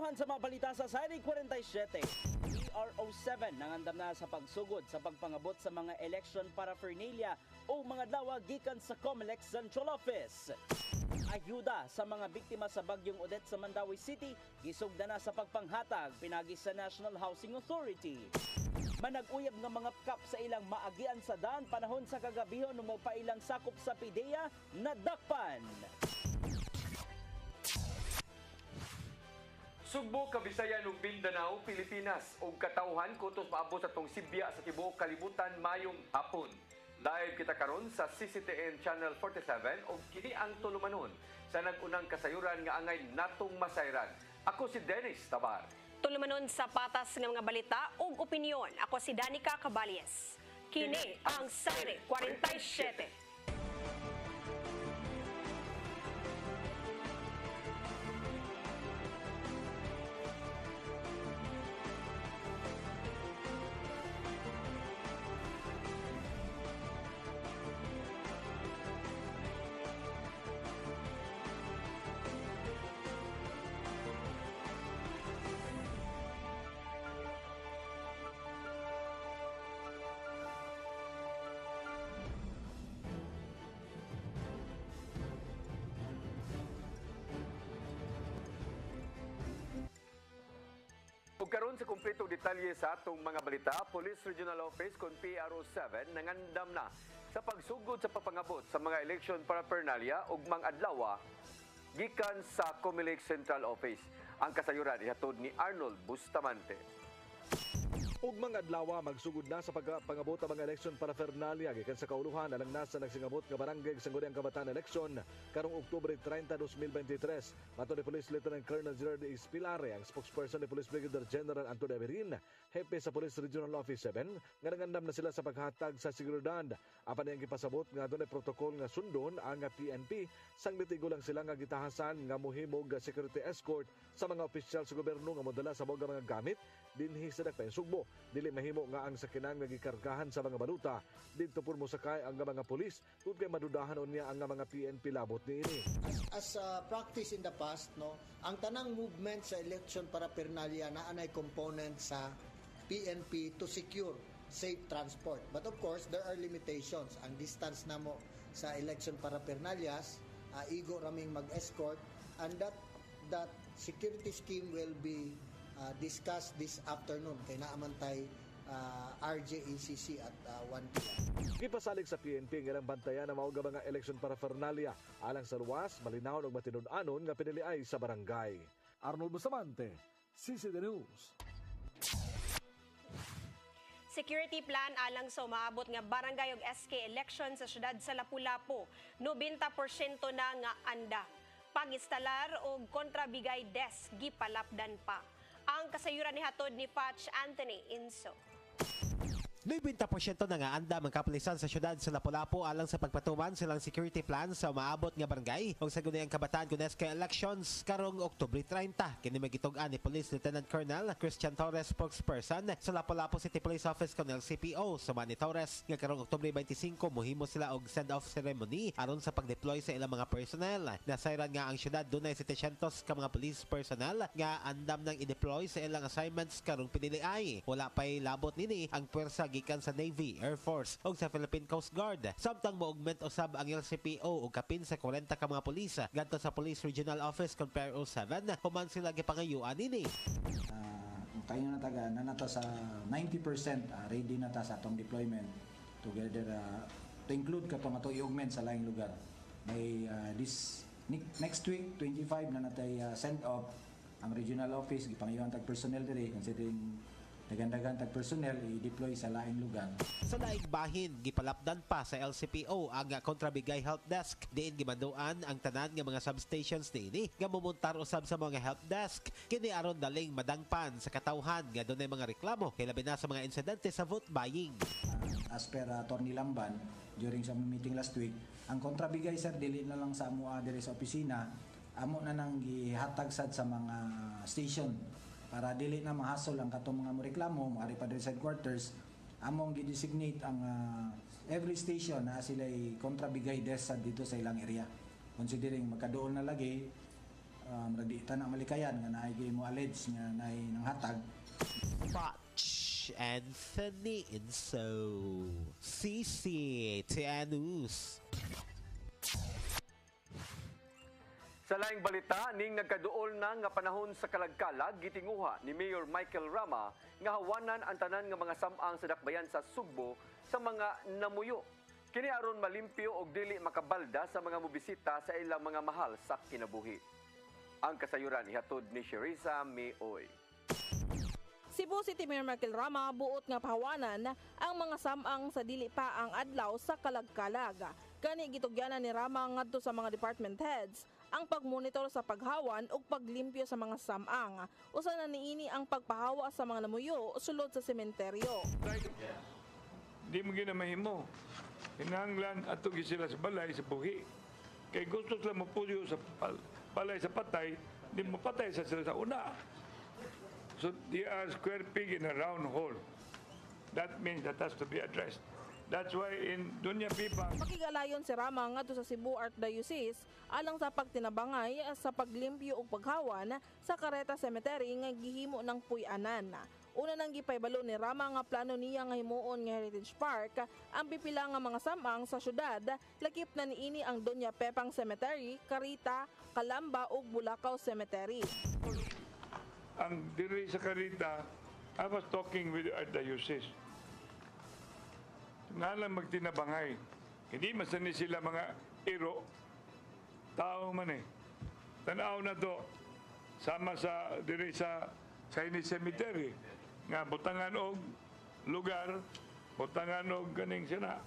Katutuhan sa mga balita sa Saturday 47. PRO7 nangandam na sa pagsugod sa pagpangabot sa mga election paraphernalia o mga adlaw gikan sa COMELEC Central Office. Ayuda sa mga biktima sa bagyong Odette sa Mandawi City gisugda na sa pagpanghatag pinagi sa National Housing Authority. Manag-uyab nga mga kap sa ilang maagian sa daan panahon sa kagabihon nung magpailang sakop sa PIDEA nadakpan. Sugbo, Kabisayan ug Mindanao, Pilipinas ug katawhan kutos maabot sa tong Sibya sa tibuok kalibutan mayong hapon. Live kita karon sa CCTN Channel 47 ug kini ang tulumanon sa nag-unang kasayuran nga angay natong masayran. Ako si Dennis Tabar. Tulumanon sa patas nga mga balita ug opinyon. Ako si Danica Caballes. Kini ang Saturday 47. Ug karon sa kumpletong detalye sa atong mga balita, Police Regional Office kon PRO7 nangandam na sa pagsugod sa papangabot sa mga election paraphernalia ug mga adlaw gikan sa COMELEC Central Office. Ang kasayuran ihatod ni Arnold Bustamante. Ug mga adlaw magsugod na sa pagpangabot ang mga election paraphernalia gikan sa kauluhan alang nasa nagsingabot nga barangay sa Sangguniang Kabataan election karong Oktubre 30, 2023. Mato ni Police Lieutenant Colonel Gerard Espilare, ang spokesperson ni Police Brigadier General Antonio Averin, hepe sa Police Regional Office 7, nga nangandam na sila sa paghatag sa seguridad. Apan niyang gipasabot nga doon ay protokol nga sundon ang PNP sang litigo lang sila nga gitahasan nga mohimog security escort sa mga opisyal sa gobyerno nga modala sa mga gamit dinhi sa dakpayong sugbo. Dili mahimo nga ang sakinan nga gikargahan sa mga baluta didto pud mosakay ang mga pulis tungod kay madudahan unya ang mga PNP labot niini. As practice in the past, no, ang tanang movement sa election paraphernalia na anay component sa PNP to secure safe transport. But of course, there are limitations. Ang distance namo sa election paraphernalias, igo raming mag-escort, and that security scheme will be discussed this afternoon kay naamantay RJECC at 1 p.m. Gipasalig sa PNP nga ilang bantayan na mauga mga election paraphernalia alang sa luwas, malinaw ug matinud-anon nga piniliay sa barangay. Arnold Bustamante, CCTV News. Security plan alang sa umaabot nga barangay ug SK election sa syudad sa Lapu-Lapu, 90% na nga anda. Pag-instalar og kontrabigay desk gipalapdan pa. Ang kasayuran ni hatod ni Patch Anthony Inso. 90% na nga andam ang kapulisan sa syudad sa Lapu-Lapu alang sa pagpatuman silang security plan sa umaabot nga barangay ug sa Sangguniang Kabataan Kuneska elections karong Oktubre 30. Kini magitug-an ni Police Lieutenant Colonel Christian Torres, spokesperson sa Lapu-Lapu City Police Office kon LCPO. Sumani Torres nga karong Oktubre 25 mohimo sila og send-off ceremony aron sa pag-deploy sa ilang mga personnel. Nasayran nga ang syudad dunay 700 ka mga police personnel nga andam nang i-deploy sa ilang assignments karong piniliay. Wala pay labot nini ang pwersa gikan sa Navy, Air Force ug sa Philippine Coast Guard. Samtang mo-augment usab ang LCPO ug kapin sa 40 ka mga pulis ngadto sa Police Regional Office kon PRO7 human sila gipangayuan nini. Tayo na taga na nata sa 90% ready na ta sa atong deployment together to include katong ato i-augment sa laing lugar. May this next week 25 na natay send off ang regional office gipangayuan tag personnel diri considering dagan-dagan tag personnel i-deploy sa laing lugar. Sa laing bahin, gipalapdan pa sa LCPO ang kontrabigay help desk. Diin gimanduan ang tanan nga mga substations niini nga mumuntar usab sa mga help desk. Kini aron daling madangpan sa katawhan nga dunay mga reklamo kay labi na sa mga insidente sa vote buying. As per Attorney Lamban during sa meeting last week, ang kontrabigay sir dili na lang sa amoa diri sa opisina, amo na nang gihatag sad sa mga station para dili na mahasol ang katong mga reklamo mo ari pa diri sa headquarters. Among gi-designate ang every station na sila kontrabigay desk dito sa ilang area, considering magkadoon na lagi raditan ang malikayan nga naay mo allege nga naay nanghatag. Watch Anthony Inso. CCTN News. Sa laing balita, ning nagkaduol na nga panahon sa kalagkalag, gitinguha ni Mayor Michael Rama nga hawanan ang tanan nga mga samang sa dakbayan sa Sugbo sa mga namuyo. Kini aron malimpyo og dili makabalda sa mga mobisita sa ilang mga mahal sa kinabuhi. Ang kasayuran ihatod ni Sheriza Mioy. Cebu City Mayor Michael Rama buot nga pahawanan ang mga samang sa dili pa ang adlaw sa kalagkalag. Gani gitugyanan ni Rama ngadto sa mga department heads ang pagmonitor sa paghawan ug paglimpyo sa mga samang. Usa na niini ang pagpahawa sa mga namuyo sulod sa sementeryo. Di mo ginamahimo. Hinanglan ato sila sa balay sa buhi. Kay gusto sila mapuyo sa balay sa patay, di mapatay sa sila sa una. So they are square peg in a round hole. That means that has to be addressed. That's why in Dunya Pipa... Makigalayon si Rama ngadto sa Cebu Archdiocese alang sa pagtinabangay sa paglimpyo ug paghawan sa Carreta Cemetery nga gihimo ng puy-anan. Una nang gipaybalo ni Rama nga plano niya nga himuon nga Heritage Park ang pipila nga mga samang sa syudad, lakip na niini ang Doña Pepang Cemetery, Carita, Calamba ug Bulacau Cemetery. Ang diri sa Carita, I was talking with the Archdiocese. Nga lang magtinabangay. Hindi masani sila mga iro. Tao man eh. Tanaw na to. Sama sa diri sa Chinese Cemetery. Nga butangan og lugar, butangan og kaning sina.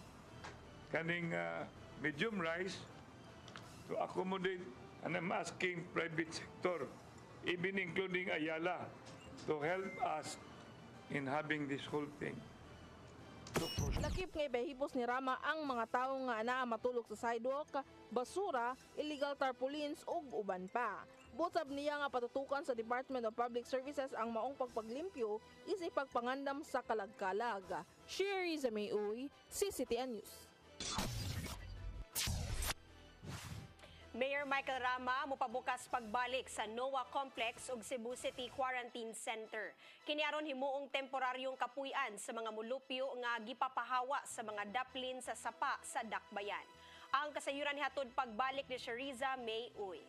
Kaning medium rice to accommodate, and I'm asking private sector, even including Ayala, to help us in having this whole thing. Lakip nga ibahipos ni Rama ang mga tao nga anaa matulog sa sidewalk, basura, illegal tarpaulins ug uban pa. Butab niya nga patutukan sa Department of Public Services ang maong pagpaglimpyo isip pagpangandam sa kalagkalag. Sherry Zameuy, CCTN News. Mayor Michael Rama mopabukas pagbalik sa NOAA Complex ug Cebu City Quarantine Center. Kiniaron himuong temporaryong kapuy-an sa mga mulupyo nga gipapahawa sa mga daplin sa sapa sa Dakbayan. Ang kasayuran hatod pagbalik ni Sheriza Mioy.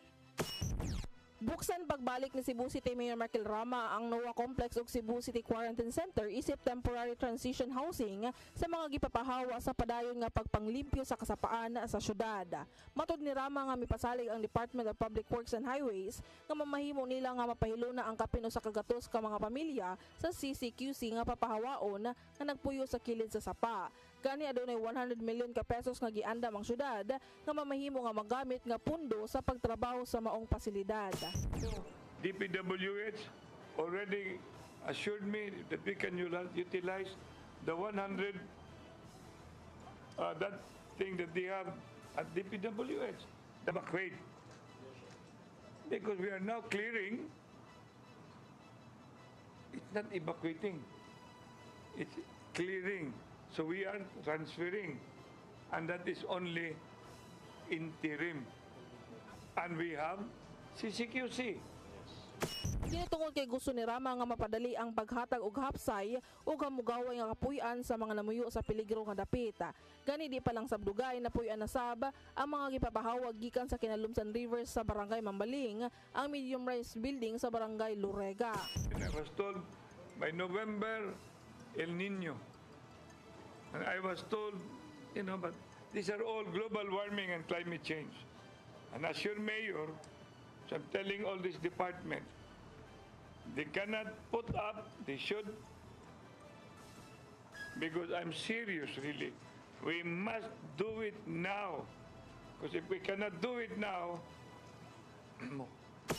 Buksan pagbalik ni Cebu City Mayor Michael Rama ang NOAA Complex ug Cebu City Quarantine Center isip temporary transition housing sa mga gipapahawa sa padayon nga pagpanglimpyo sa kasapaan sa syudad. Matud ni Rama nga mipasalig ang Department of Public Works and Highways nga mamahimo nila nga mapahiluna ang kapin sa kagatos ka mga pamilya sa CCQC nga papahawaon nga nagpuyo sa kilid sa sapa. Gani adunay 100 million ka pesos nga giandam ang syudad nga mamahimo nga magamit nga pundo sa pagtrabaho sa maong pasilidad. DPWH already assured me that we can utilize the 100 that thing that they have at DPWH, the evacuate. Because we are now clearing, it's not evacuating, it's clearing. So we are transferring, and that is only interim. And we have CCQC. Kini tungod kay gusto ni Rama nga mapadali ang paghatag og hapsay ug hamugaway nga kapuy-an sa mga namuyo sa peligro nga dapit. Gani di pa lang sabdugay na puy-an na sab ang mga gipapahawag gikan sa Kinalumsan River sa Barangay Mambaling, ang medium rise building sa Barangay Lurega. I was told by November El Nino. And I was told, but these are all global warming and climate change. And as your mayor, so I'm telling all this department, they cannot put up, they should, because I'm serious really. We must do it now. Because if we cannot do it now,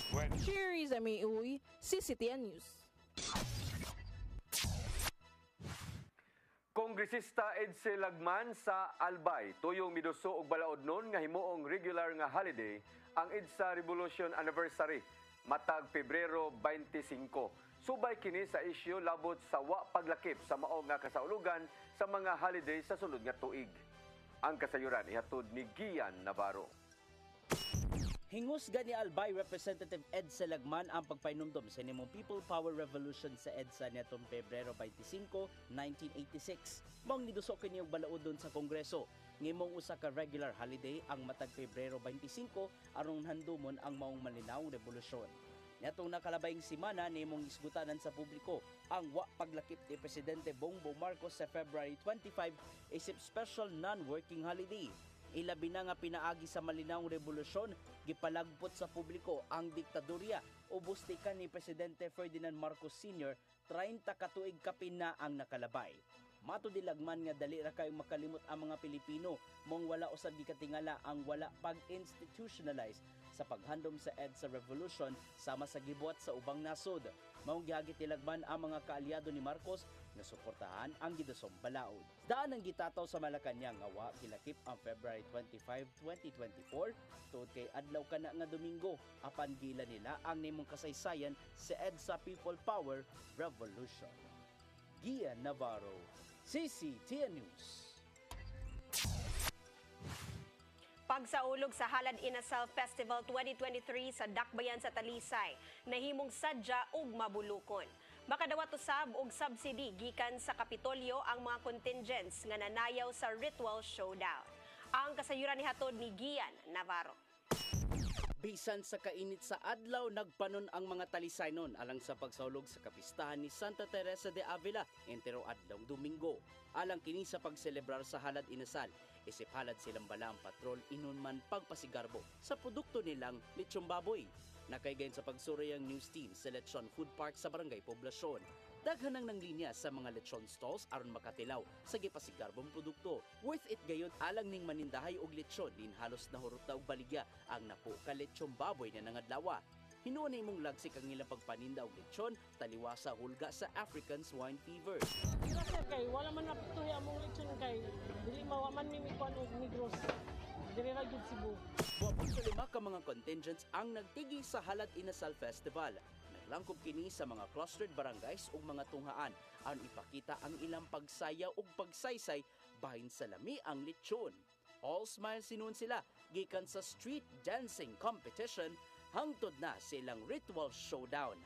when? Sherry Zameuy, CCTN News. Kongresista Edsel Lagman sa Albay tuyong miduso og balaodnon nga himuong regular nga holiday ang EDSA Revolution Anniversary matag Pebrero 25. Subay kini sa isyu labot sa wa paglakip sa maong nga kasaulugan sa mga holiday sa sulod nga tuig. Ang kasayuran ihatod ni Gian Navarro. Hingusga ni Albay Representative Ed Selagman ang pagpainumdum sa nimong People Power Revolution sa EDSA nitong Pebrero 25, 1986. Maong niduso kini og balaudon sa Kongreso. Ngimong usa ka regular holiday ang matag Pebrero 25 aron handumon ang maong malinaw revolusyon. Netong nakalabayng semana nimong isgutanan sa publiko ang wa paglakip ni Presidente Bongbong Marcos sa February 25 isip special non-working holiday. Ilabi na nga pinaagi sa malinawng revolusyon, gipalagpot sa publiko ang diktadorya o bustikan ni Presidente Ferdinand Marcos Sr. 30 katuig kapin na ang nakalabay. Matudilagman nga dali ra kayong makalimot ang mga Pilipino mong wala usad gikatingala ang wala pag-institutionalize sa paghandom sa EDSA Revolution sama sa gibuhat sa ubang nasod. Maong gihagit tilagman ang mga kaalyado ni Marcos na suportahan ang gidusong balaod. Daan ang gitataw sa Malacañang nga wa gilakip ang February 25, 2024 tuod kay adlaw kana nga Domingo apan gila nila ang nimong kasaysayan sa EDSA People Power Revolution. Gian Navarro, CCTN News. Pagsaulog sa Halad Inasal Festival 2023 sa Dakbayan sa Talisay, nahimong sadya ug mabulukon. Makadawat usab og subsidy gikan sa Kapitolyo ang mga contingents nga nanayaw sa ritual showdown. Ang kasayuran ni hatod ni Gian Navarro. Bisan sa kainit sa adlaw, nagpanon ang mga Talisaynon alang sa pagsaulog sa kapistahan ni Santa Teresa de Avila entero adlawng Domingo. Alang kini sa pagselebrar sa Halad Inasal, isip halad silang bala ang patrol inunman pagpasigarbo sa produkto nilang lechong baboy. Nakaigayon sa pagsuray ang news team sa Lechon Food Park sa Barangay Poblasyon. Daghanang ng linya sa mga lechon stalls aron makatilaw sa gipasigarbong produkto. Worth it gayon alang ning manindahay og lechon din halos nahurot na og baligya ang napo ka lechong baboy na nangadlawa. Hinuon imong lagsik ang ilang pagpaninda og lechon taliwa sa hulga sa African swine fever. Kira sir kay wala man naptuhi among lechon kay dili mawaman mi kuan og Negros. Dili ra gyud Cebu. Buapon sa 5 ka mga contingents ang nagtigi sa Halad Inasal Festival. Naglangkob kini sa mga clustered barangays ug mga tunghaan aron ipakita ang ilang pagsayaw ug pagsaysay bahin sa lami ang lechon. All smiles sinuon sila gikan sa street dancing competition hangtod na silang ritual showdown.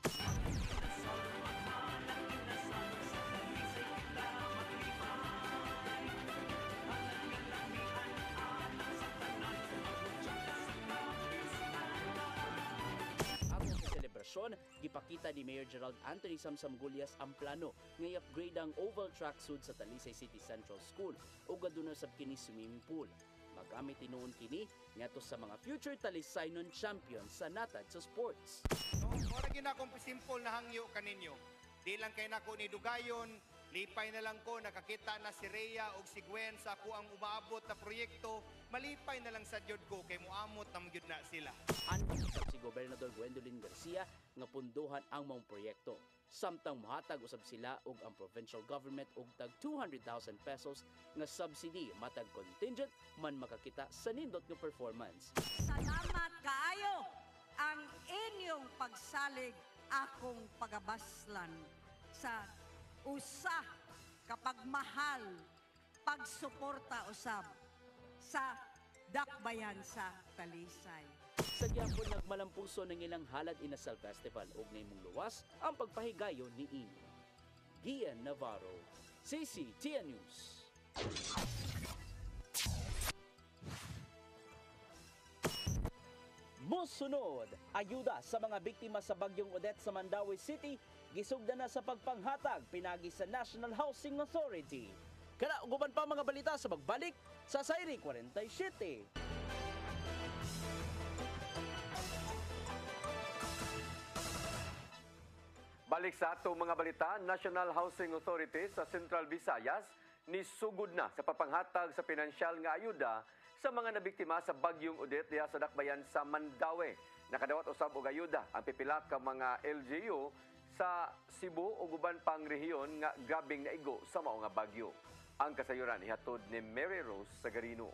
Gipakita ni Mayor Gerald Anthony Samsamgulias ang plano nga i-upgrade ang oval track sud sa Talisay City Central School ug aduna sab kini swimming pool. Magamit tinuon kini ngadto sa mga future Talisaynon champions sa natad sa sports. Mora gyud akong simple na hangyo kaninyo. Di lang kay nako ni dugayon, lipay na lang ko nakakita na si Rhea ug si Gwen sa ako ang umaabot na proyekto. Malipay na lang sa jud ko kay muamot na magyud na sila. Andam si Gobernador Gwendolyn Garcia nga punduhan ang mong proyekto. Samtang mohatag usab sila og ang provincial government og tag 200,000 pesos nga subsidy matag contingent man makakita sa nindot nga performance. Salamat kaayo ang inyong pagsalig akong pagabaslan sa usa kapag mahal pagsuporta usab sa Dakbayan sa Talisay. Sa gyapon nagmalampuso ng ilang Halad Inasal Festival ug nimong luwas ang pagpahigayon ni Ino. Gian Navarro, CCTN News. Musunod, ayuda sa mga biktima sa bagyong Odette sa Mandaue City, gisugdan na sa pagpanghatag pinagi sa National Housing Authority. Kana uguban pa mga balita sa magbalik sa Sayri 47. Balik sa ato mga balita, National Housing Authority sa Central Visayas nisugod na sa papanghatag sa pinansyal nga ayuda sa mga nabiktima sa bagyong Odette diha sa Dakbayan sa Mandaue. Nakadawat usab og ayuda ang pipila ka mga LGU sa Cebu ug uban pang rehiyon nga grabing naigo sa mao nga bagyo. Ang kasayuran ihatod ni Mary Rose Sagarino.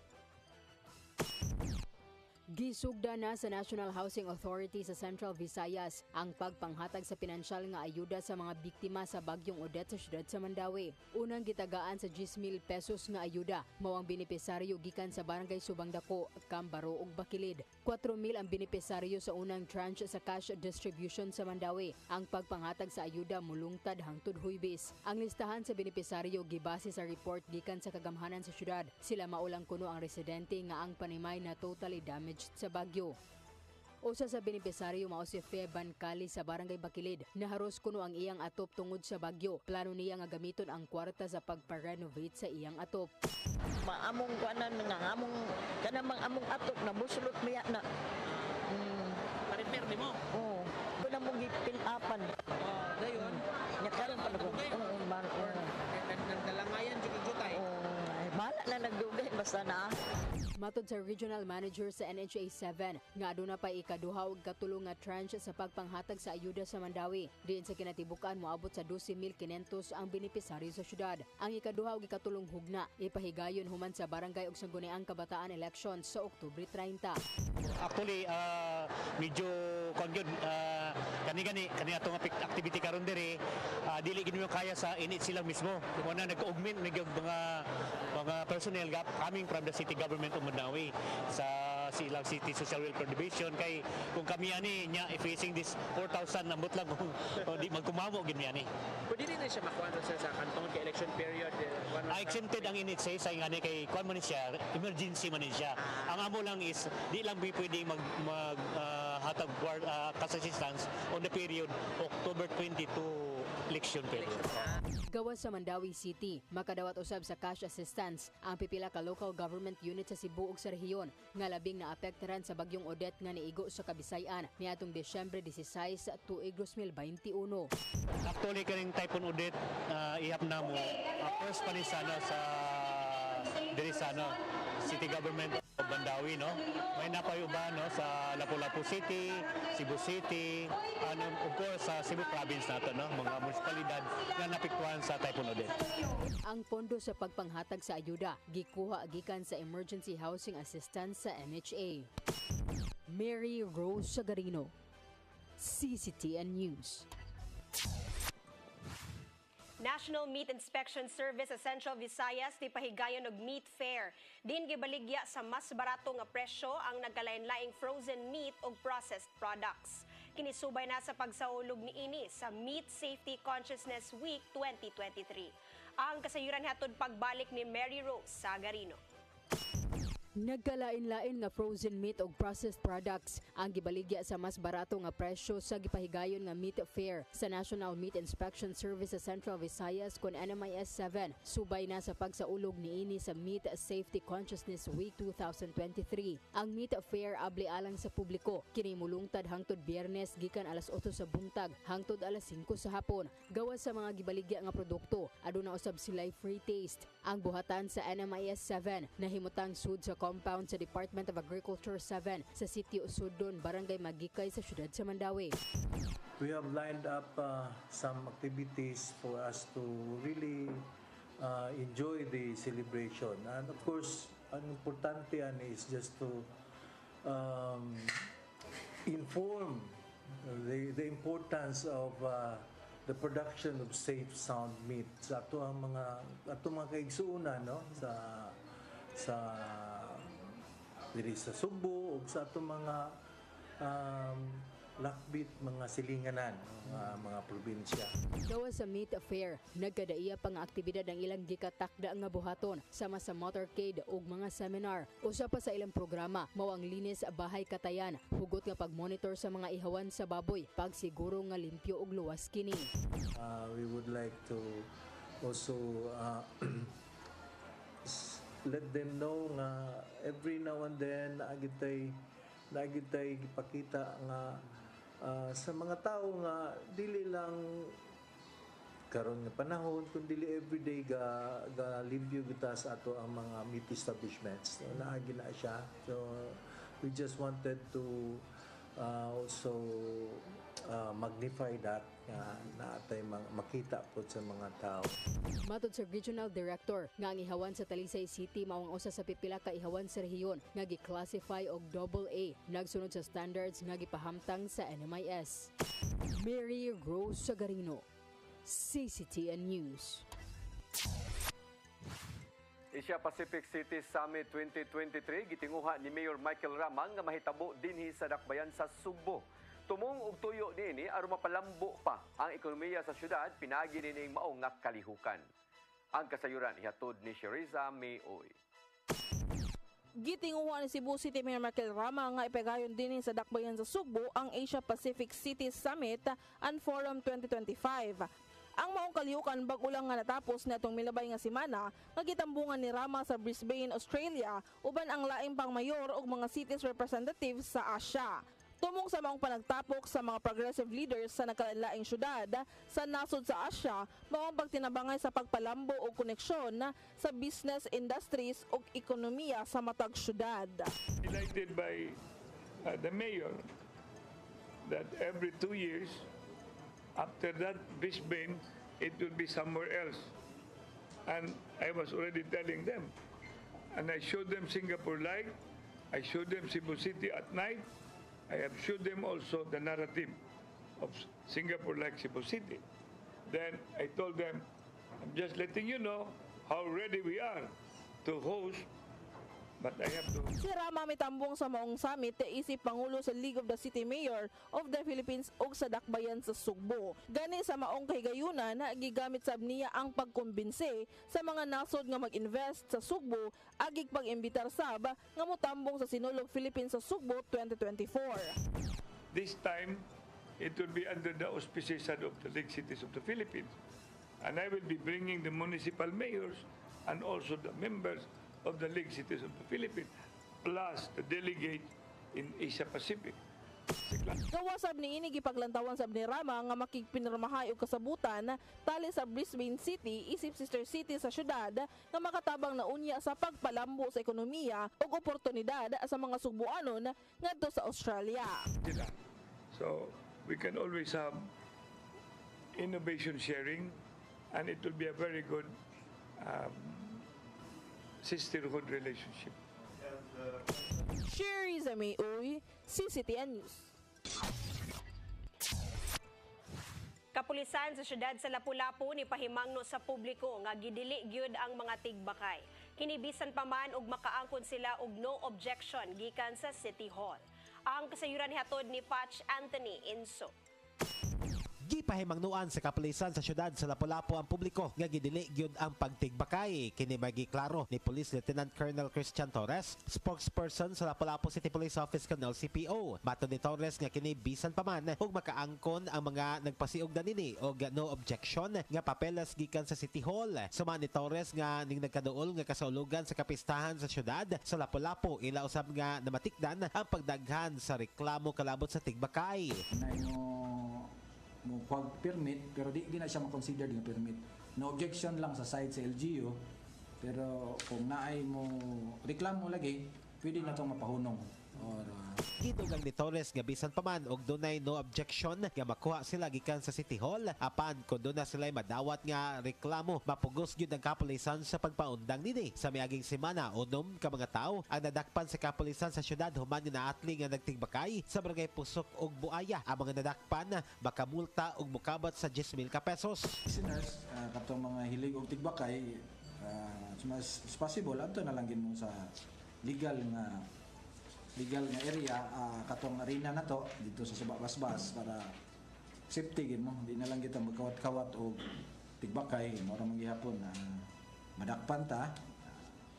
Gisugda na sa National Housing Authority sa Central Visayas ang pagpanghatag sa pinansyal nga ayuda sa mga biktima sa bagyong Odette sa siyudad sa Mandawi. Unang gitagaan sa 10,000 pesos nga ayuda mao ang benepisaryo gikan sa Barangay Subang Dako, Cambaro ug Bacilid. 4,000 ang benepisaryo sa unang tranche sa cash distribution sa Mandawi. Ang pagpanghatag sa ayuda mulungtad hangtod Huwebes. Ang listahan sa benepisaryo gibase sa report gikan sa kagamhanan sa siyudad. Sila maulang kuno ang residente nga ang panimay na totally damaged sa bagyo. Usa sa benepisaryo mao si Feban Kali sa Barangay Bacilid. Naharos kuno ang iyang atop tungod sa bagyo. Plano niya nga gamiton ang kwarta sa pagpa-renovate sa iyang atop. Maamong kuanan nga among kanamang among atop na busulot miya na. Pa-repair nimo? Oo. Kuna mong gipil-apan. Dayon. Nya karon pa ko. Nagdalangayan jutay. Bahala na nagdugay basta na. Matod sa Regional Manager sa NHA 7, nga aduna pa ikaduha og katulong nga tranche sa pagpanghatag sa ayuda sa Mandawi. Diin sa kinatibukan moabot sa 12,500 ang benepisaryo sa syudad. Ang ikaduha og ikatulong hugna ipahigayon human sa barangay ug sangguniang kabataan elections sa Oktubre 30. Actually, medyo kongyod kani atong activity karon diri dili gid mo kaya sa init sila mismo. Una nag-augment mga personnel coming from the city government of Mandawi sa silang City Social Welfare Division kay kung kami ani nya facing this 4,000 nambot lang kung di magkumamo gid mi ani. Pwede din siya makuha sa kantong kay election period. Exempted ang init say ngani kay kuan man siya, emergency man siya. Ang amo lang is di lang pwede mag hatag cash assistance on the period October 22 election period. Gawas sa Mandawi City, makadawat usab sa cash assistance ang pipila ka local government unit sa Cebu ug sa rehiyon nga labing naapektaran sa bagyong Odette nga niigo sa Kabisayan niadtong Disyembre 16 tuig 2021. Actually kaning Typhoon Odette ihap na mo first panisana sa diri sa city government of Mandawi no. May napayo ba no sa Lapu-Lapu City, Cebu City, of course sa Cebu province nato no, mga munisipalidad nga napektuhan sa Typhoon Odette. Ang pondo sa pagpanghatag sa ayuda gikuha gikan sa emergency housing assistance sa NHA. Mary Rose Sagarino, CCTN News. National Meat Inspection Service sa Central Visayas di pahigayon og meat fair. Din gibaligya sa mas barato nga presyo ang nagkalain-laing frozen meat ug processed products. Kinisubay na sa pagsaulog niini sa Meat Safety Consciousness Week 2023. Ang kasayuran hatod pagbalik ni Mary Rose Sagarino. Nagkalain-lain nga frozen meat ug processed products ang gibaligya sa mas barato nga presyo sa gipahigayon nga meat fair sa National Meat Inspection Service sa Central Visayas kon NMIS 7. Subay na sa pagsaulog niini sa Meat Safety Consciousness Week 2023. Ang meat fair abli alang sa publiko kini mulungtad hangtod Biyernes gikan alas 8 sa buntag hangtod alas 5 sa hapon. Gawas sa mga gibaligya nga produkto aduna usab sila'y free taste. Ang buhatan sa NMIS 7 nahimutang sud sa compound sa Department of Agriculture 7 sa Sitio Sudon, Barangay Magikay sa siyudad sa Mandawi. We have lined up some activities for us to really enjoy the celebration. And of course, ang importante yan is just to inform the importance of the production of safe, sound meat sa ato mga kaigsuunan no sa diri sa Subo ug sa ato mga lakbit mga silinganan mga probinsya. Gawas sa meat fair, nagkadaiya pang aktibidad ang ilang gikatakda nga buhaton sama sa motorcade ug mga seminar. Usa pa sa ilang programa mao ang linis bahay katayan, hugot nga pagmonitor sa mga ihawan sa baboy, pagsiguro nga limpyo ug luwas kini. We would like to also let them know nga every now and then nagitay gipakita nga sa mga tao nga dili lang karon nga panahon kun dili everyday ga limpyo kita sa ato ang mga meat establishments. So, naagi na siya. So we just wanted to also magnify that na atay makita po sa mga tao. Matod sa Regional Director nga ang ihawan sa Talisay City mao ang usa sa pipila ka ihawan sa rehiyon nga gi-classify og AA nagsunod sa standards nga gipahamtang sa NMIS. Mary Rose Sagarino, CCTN News. Asia Pacific City Summit 2023 gitinguha ni Mayor Michael Rama nga mahitabo dinhi sa dakbayan sa Sugbo. Tumong og tuyo niini aron mapalambo pa ang ekonomiya sa syudad pinagi nining mao nga kalihukan. Ang kasayuran ihatod ni Sheriza Mayoy. Gitinguha ni Cebu City Mayor Michael Rama nga ipagayon din sa dakbayan sa Sugbo ang Asia Pacific City Summit and Forum 2025. Ang maong kalihukan bag ulang nga natapos na itong milabay nga semana nga gitambungan ni Rama sa Brisbane, Australia uban ang laing pang mayor ug mga cities representatives sa Asia. Tumong sa maong panagtapok sa mga progressive leaders sa nagkalain-laing syudad sa nasod sa Asia, maong pagtinabangay sa pagpalambo o koneksyon sa business industries o ekonomiya sa matag syudad. Elected by the mayor that every 2 years, after that Brisbane, it will be somewhere else. And I was already telling them. And I showed them Singapore Light, I showed them Cebu City at night, I have showed them also the narrative of Singapore like Cebu City. Then I told them, I'm just letting you know how ready we are to host, but I have to... Si Rama mitambong sa maong summit isip Pangulo sa League of the City Mayor of the Philippines o sa dakbayan sa Sugbo. Gani sa maong kahigayunan na gigamit sab niya ang pagkumbinse sa mga nasod nga mag-invest sa Sugbo agig pag-imbitar sab nga motambong sa Sinulog Philippines sa Sugbo 2024. This time, it will be under the auspices of the League Cities of the Philippines. And I will be bringing the municipal mayors and also the members of the League Cities of the Philippines, plus the delegate in Asia Pacific. Gawasab ni ini gipaglantawan sab ni Rama nga makigpinirmahay og kasabutan tali sa Brisbane City isip sister city sa syudad nga makatabang na unya sa pagpalambo sa ekonomiya ug oportunidad sa mga Sugboanon ngadto sa Australia. So we can always have innovation sharing, and it will be a very good sisterhood relationship. Sheriza Mayoy, CCTN News. Kapulisan sa syudad sa Lapu-Lapu ni pahimangno sa publiko nga gidili gyud ang mga tigbakay. Kinibisan pa man og makaangkon sila og no objection gikan sa City Hall. Ang kasayuran hatod ni Patch Anthony Inso. Gipahimangnuan sa kapulisan sa syudad sa Lapu-Lapu ang publiko nga gidili gyud ang pagtigbakay. Kini magiklaro ni Police Lieutenant Colonel Christian Torres, spokesperson sa Lapu-Lapu City Police Office Canal CPO. Matod ni Torres nga kini bisan pa man ug makaangkon ang mga nagpasiugda nini og no objection nga papeles gikan sa City Hall. Suma ni Torres nga ning nagkaduol nga kasaulugan sa kapistahan sa syudad sa Lapu-Lapu ila usab nga namatikdan ang pagdaghan sa reklamo kalabot sa tigbakay. Mo permit pero di na siya ma-consider nga permit. No objection lang sa side sa LGU, pero kung naay mo reklamo lagi, pwede na itong mapahunong. Gidugang ni Torres nga bisan pa man og dunay no objection nga makuha sila gikan sa City Hall apan kun doon na sila madawat nga reklamo mapugos gyud ang kapulisan sa pagpaundang nini. Sa miaging semana unom ka mga tawo ang nadakpan sa kapulisan sa syudad human nga naatli nga nagtigbakay sa barangay Pusok ug Buaya. Ang mga nadakpan makamulta og mukabat sa 10,000 ka pesos. Listeners, katong mga hilig og tigbakay, mas possible adto na lang gid mo sa legal nga area, katong arena na to dito sa Subak-Basbas para safety gid mo, di na lang kita magkawat-kawat o tigbakay mao ra manggihapon na madakpan ta,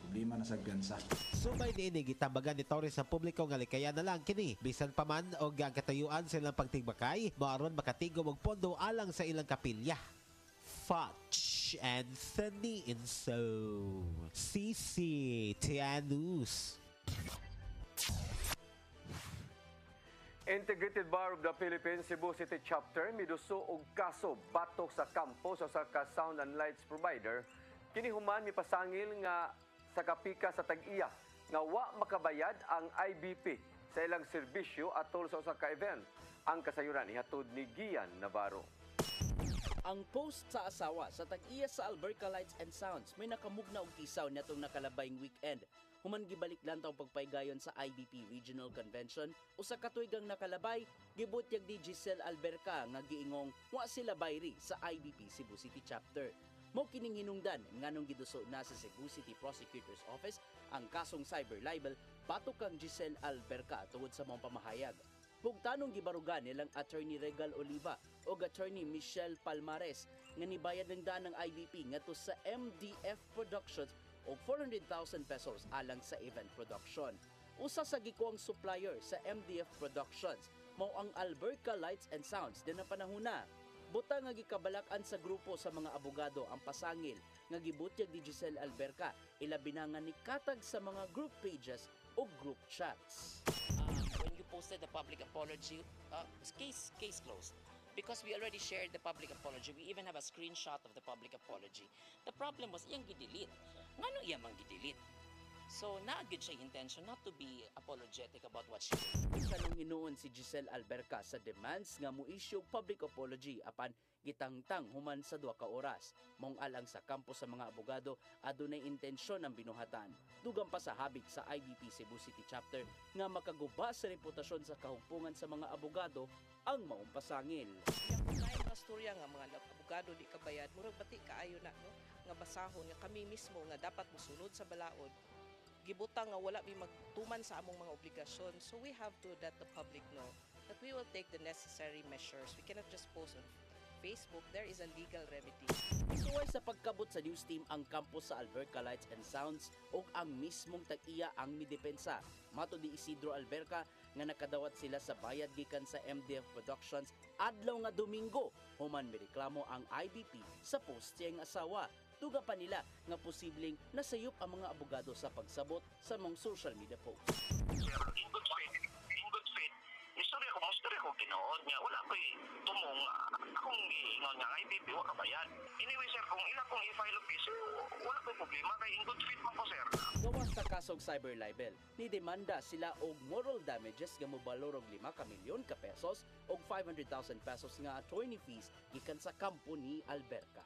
problema na sa piyansa. Subay niini gitambagan ni Torres sa publiko nga likaya na lang kini bisan pa man og ang katayuan silang pagtigbakay maaron makatigom og pondo alang sa ilang kapilya. Patch Anthony Inso, CCTN News. Integrated Bar of the Philippines Cebu City Chapter miduso og kaso batok sa kampo sa sound and lights provider kini human mipasangil nga sa kapika sa tag-iya nga wa makabayad ang IBP sa ilang serbisyo atol sa usa ka event. Ang kasayuran ihatod ni Gian Navarro. Ang post sa asawa sa tag-iya sa Alberca Lights and Sounds may nakamugna og kisaw natong nakalabayng weekend. Human gibalik lang taong pagpaygayon sa IBP Regional Convention usa ka tuigang nakalabay gibutyag di Giselle Alberca nga giingong wa sila bayri sa IBP Cebu City Chapter. Mao kining hinungdan nganong giduso na sa Cebu City Prosecutor's Office ang kasong cyber libel batok kang Giselle Alberca tungod sa mga pamahayag. Hugtanong gibarugan nilang Attorney Regal Oliva o Attorney Michelle Palmares nga nibayad ng daan ng IBP ngadto sa MDF Productions og 400,000 pesos alang sa event production. Usa sa gikuang supplier sa MDF Productions mao ang Alberca Lights and Sounds din na panahuna. Butang nga gikabalak-an sa grupo sa mga abogado ang pasangil nga gibutyag ni Giselle Alberca ilabi na nga nikatag sa mga group pages o group chats. When you posted the public apology, case closed. Because we already shared the public apology, we even have a screenshot of the public apology. The problem was, iyang gidelete. Ngano iyang mang gidelete? So, naagid siya intention not to be apologetic about what she did. Isa nung hinuon si Giselle Alberca sa demands nga mo-issue public apology apan gitangtang human sa 2 ka oras. Mong alang sa kampo sa mga abogado, adunay intensyon ang binuhatan. Dugang pa sa habig sa IBP Cebu City Chapter nga makaguba sa reputasyon sa kahumpungan sa mga abogado ang maong pasangil. Yung mga storya nga mga abogado di kabayad, murag bati kaayo na no nga basahon nga kami mismo nga dapat mosunod sa balaod. Gibutang nga wala mi magtuman sa among mga obligasyon. So we have to let the public know that we will take the necessary measures. We cannot just post on Facebook. There is a legal remedy. Isuway sa pagkabot sa news team ang kampo sa Alberca Lights and Sounds o ang mismong tag-iya ang midepensa. Mato di Isidro Alberca nga nakadawat sila sa bayad gikan sa MDF Productions adlaw nga Domingo. Human mireklamo ang IBP sa post siyang asawa. Tuga pa nila nga posibleng nasayop ang mga abogado sa pagsabot sa mga social media posts. In good faith, istorya ko ginood nga wala ko'y tumong akong giingon nga IBP wa kabayad. Anyway sir, kung ila kong i-file of case, wala ko'y problema kay in good faith man ko sir. Gawas sa kasong cyber libel, ni-demanda sila og moral damages nga mobalor og 5 ka milyon ka pesos og 500,000 pesos nga attorney fees gikan sa kampo ni Alberca.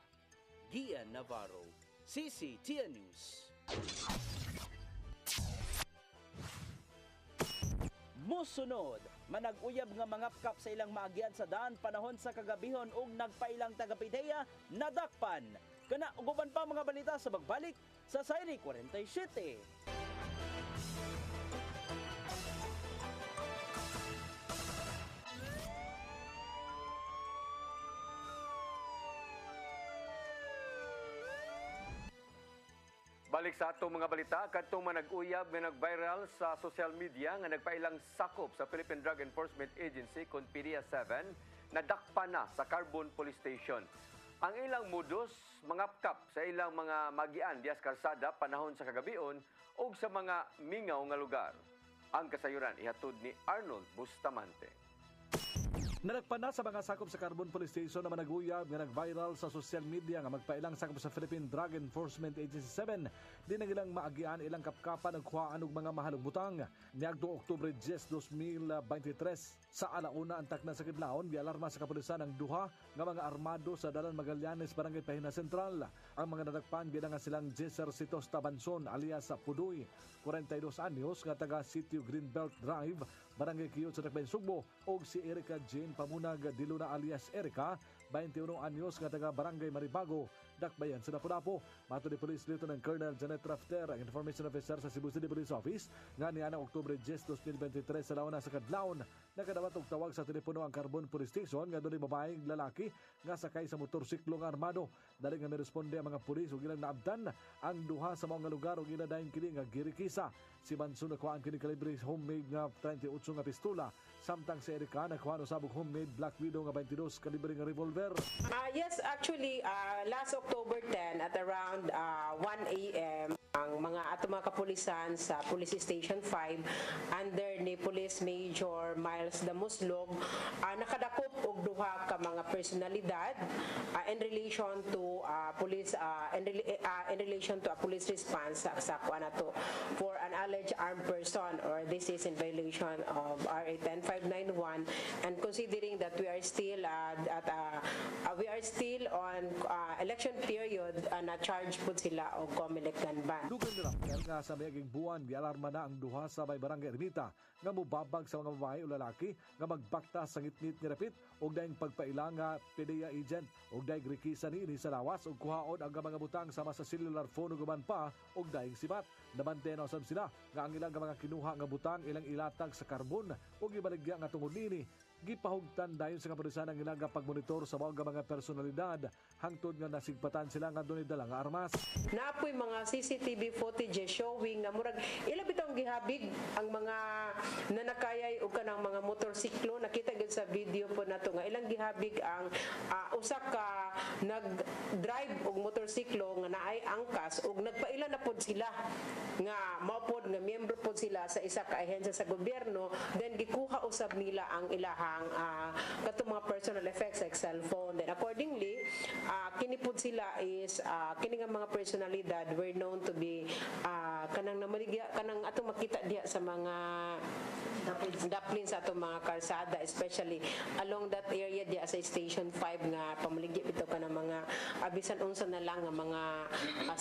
Gian Navarro, CCTN News. Musunod, manag-uyab nga mangapkap sa ilang maagyan sa daan panahon sa kagabihon ug nagpailang taga-PIDEA nadakpan. Kana uguban pa mga balita sa pagbalik sa Sayri 47. Balik sa atong mga balita, kadtong manag-uyab nga nag-viral sa social media nga nagpailang sakop sa Philippine Drug Enforcement Agency kon PDEA 7 nadakpa na sa Carbon Police Station. Ang ilang modus mangapkap sa ilang mga magian dias karsada panahon sa kagabion ug sa mga mingaw nga lugar. Ang kasayuran ihatod ni Arnold Bustamante. Nadakpan na sa mga sakop sa Carbon Police Station na managuyab nga nag-viral sa social media nga magpailang sakop sa Philippine Drug Enforcement Agency 7 di na ilang maagian ilang kapkapan og kuhaan og mga mahalong butang. Niagdo Oktubre 10, 2023 sa alauna antak na sa kidlaon gialarma sa kapulisan ang duha nga mga armado sa Dalan Magallanes Barangay Pahina Central. Ang mga nadakpan gina nga silang Jesser Sitos Tabanson alias Pudoy, 42 anyos nga taga Sitio Greenbelt Drive, Barangay Kiyot sa Tacbayan Sugbo, og si Erica Jane Pamunag Diluna alias Erica, 21 anyos nga taga Barangay Maribago, Dakbayan sa Lapu-Lapu. Mato ni Police Lieutenant Colonel Janet Rafter, ang Information Officer sa Cebu City Police Office, nga niya Oktubre 10, 2023 sa launa sa kadlawon, nakadawat og tawag sa telepono ang Carbon Police Station nga doon babaeng lalaki nga sakay sa motorsiklo nga armado. Dali nga miresponde ang mga pulis ug ilang naabdan ang duha sa mga lugar ug iladayon kini nga girikisa. Si Bansun nakuhaan kini kalibre homemade nga 38 nga pistola, Samtang si Erika nakuha sa homemade Black Widow nga 22 kalibre nga revolver. Yes, actually, last October 10 at around 1 a.m., ang mga kapulisan sa Police Station 5 under ni Police Major Miles Damuslog nakadakop og duha ka mga personalidad in relation to police in relation to a police response sa kuanato for an alleged armed person, or this is in violation of RA 10591, and considering that we are still on election period, na charge pud sila og COMELEC gun ban. Dugan nila nga sa mayaging buwan gialarma na ang duha sa may barangay Ermita nga mubabag sa mga babae o lalaki nga magbakta sa ngitngit ni Rapit og daing pagpaila nga PDEA agent og daing rikisa niini sa lawas og kuhaon ang mga butang sama sa cellular phone ug uban pa og daing sibat. Nabantayan usab sila nga ang ilang mga kinuha nga butang ilang ilatag sa karbon ug ibaligya nga tungod niini. Gipahugtan dayon sa kapulisan ang ilaga pagmonitor sa mga personalidad hangtod nga nasigpatan sila nga dunay dala nga armas. Napoy mga CCTV footage showing nga murag ila bitong gihabig ang mga nanakayay og kanang mga motorsiklo. Nakita gid sa video po nato nga ilang gihabig ang usa ka nag-drive og motorsiklo nga naay angkas ug nagpaila na pod sila nga mao pod nga miyembro pod sila sa isa ka ahensya sa gobyerno, then gikuha usab nila ang ilahang katong mga personal effects like cellphone. Then accordingly, kini pod sila is kini nga mga personalidad were known to be kanang namaligya kanang atong makita diha sa mga daplin sa atong mga kalsada, especially along that area diya sa Station 5 nga pamaligya bitaw kanang mga bisan unsa na lang nga mga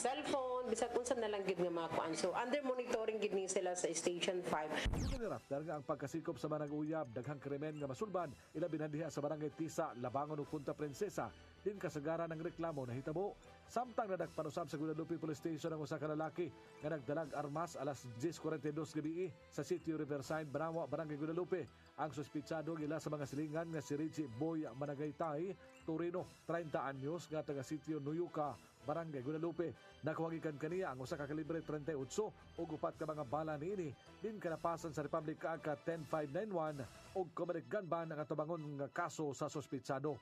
cellphone, bisan unsa na lang gid nga mga kuan. So under monitoring gid ni sila sa Station 5. Dahil nga ang pagkasikop sa Barangay Uyab, daghang krimen nga masulban, ilabi na diha sa Barangay Tisa, Labangon ug Punta Princesa, din kasagaran ng reklamo na hitabo. Samtang nadagpanusab sa Guadalupe Police Station ang usa ka lalaki nga nagdalag armas alas 10:42 gabi sa Sitio Riverside, Banawa, Barangay Guadalupe. Ang suspitsado gila sa mga silingan nga si Richie Boy Managaytay Torino, 30 anyos, nga taga Sitio Nuyuka, Barangay Guadalupe. Nakuhagikan kaniya ang usa ka kalibre 38 ug upat ka mga bala niini din kanapasan sa Republic Act 10591 ug COMELEC gun ban ang atubangon nga kaso sa suspitsado.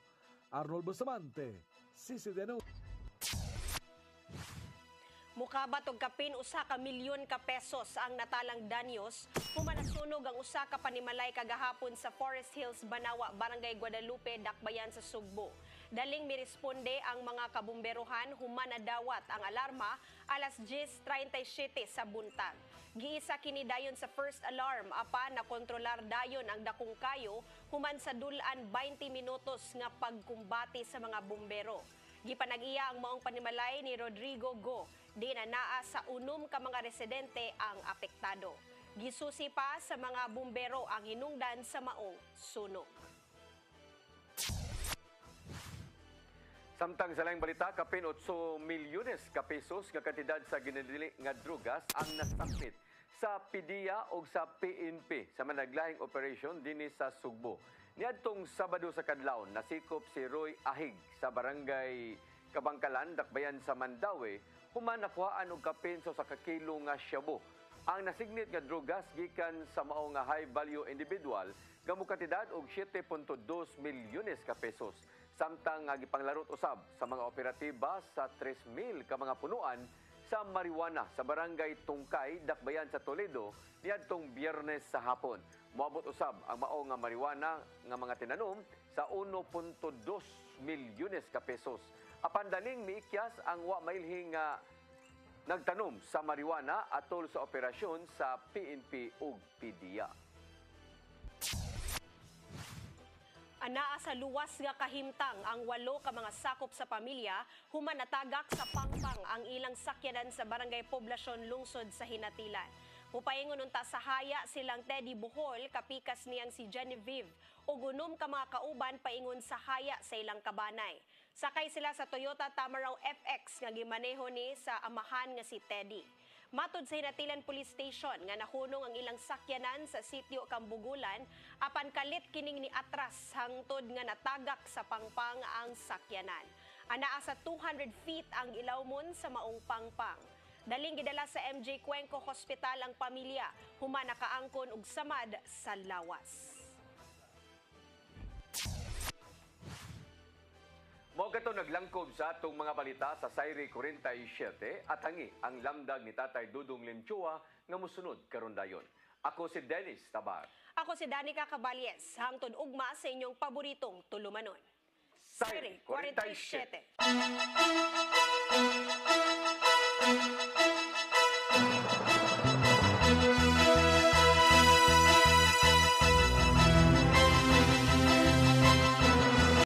Arnold Bustamante, CCTN. Mukabat og kapin usa ka milyon ka pesos ang natalang danyos human nasunog ang usa ka panimalay kagahapon sa Forest Hills, Banawa, Barangay Guadalupe, Dakbayan sa Sugbo. Daling miresponde ang mga kabumberohan human nadawat ang alarma alas 10:37 sa buntag. Giisa kini dayon sa first alarm apan nakontrolar dayon ang dakong kayo human sa dulan 20 minutos nga pagkumbati sa mga bumbero. Gipanag-iya ang maong panimalay ni Rodrigo Go, di na naa sa unom ka mga residente ang apektado. Gisusi pa sa mga bumbero ang hinungdan sa maong sunog. Samtang sa laing balita, kapin 8 milyones ka pesos nga kantidad sa ginadili nga drugas ang nasakit sa PDEA o sa PNP sa managlahing operation dinhi sa Sugbo. Niadtong Sabado sa kadlawon, nasikop si Roy Ahig sa Barangay Kabangkalan, Dakbayan sa Mandawi, human nakuhaan og kapin sa kakilo nga shabu. Ang nasignit nga drugas gikan sa mao nga high value individual nga mokantidad og 7.2 milyones ka pesos. Samtang nga gipanglarot usab sa mga operatiba sa 3,000 ka mga punuan sa marijuana sa Barangay Tungkay, Dakbayan sa Toledo niadtong Biyernes sa hapon. Moabot usab ang mao nga marijuana nga mga tinanom sa 1.2 milyones ka pesos. Apan daling miikyas ang wa mailhing nga nagtanom sa marijuana atol sa operasyon sa PNP ug PDEA. Anaa sa luwas nga kahimtang ang 8 ka mga sakop sa pamilya human natagak sa pangpang ang ilang sakyanan sa Barangay Poblasyon Lungsod sa Hinatilan. Mupaingon unta sa haya silang Teddy Bohol, kapikas niyang si Genevieve ug unom ka mga kauban paingon sa haya sa ilang kabanay. Sakay sila sa Toyota Tamaraw FX nga gimaneho ni sa amahan nga si Teddy. Matod sa Hinatilan Police Station nga nahunong ang ilang sakyanan sa sitio Kambugulan apan kalit kining ni atras hangtod nga natagak sa pangpang ang sakyanan. Anaa sa 200 feet ang ilawmon sa maong pangpang. Daling gidala sa MJ Cuenco Hospital ang pamilya human nakaangkon og samad sa lawas. to naglangkob sa atong mga balita sa Sayri 47 at hangi ang lamdag ni Tatay Dudong Limchua nga musunod karon dayon. Ako si Dennis Tabar. Ako si Danica Caballes, hangtod ugma sa inyong paboritong tulumanon. Sayri 47.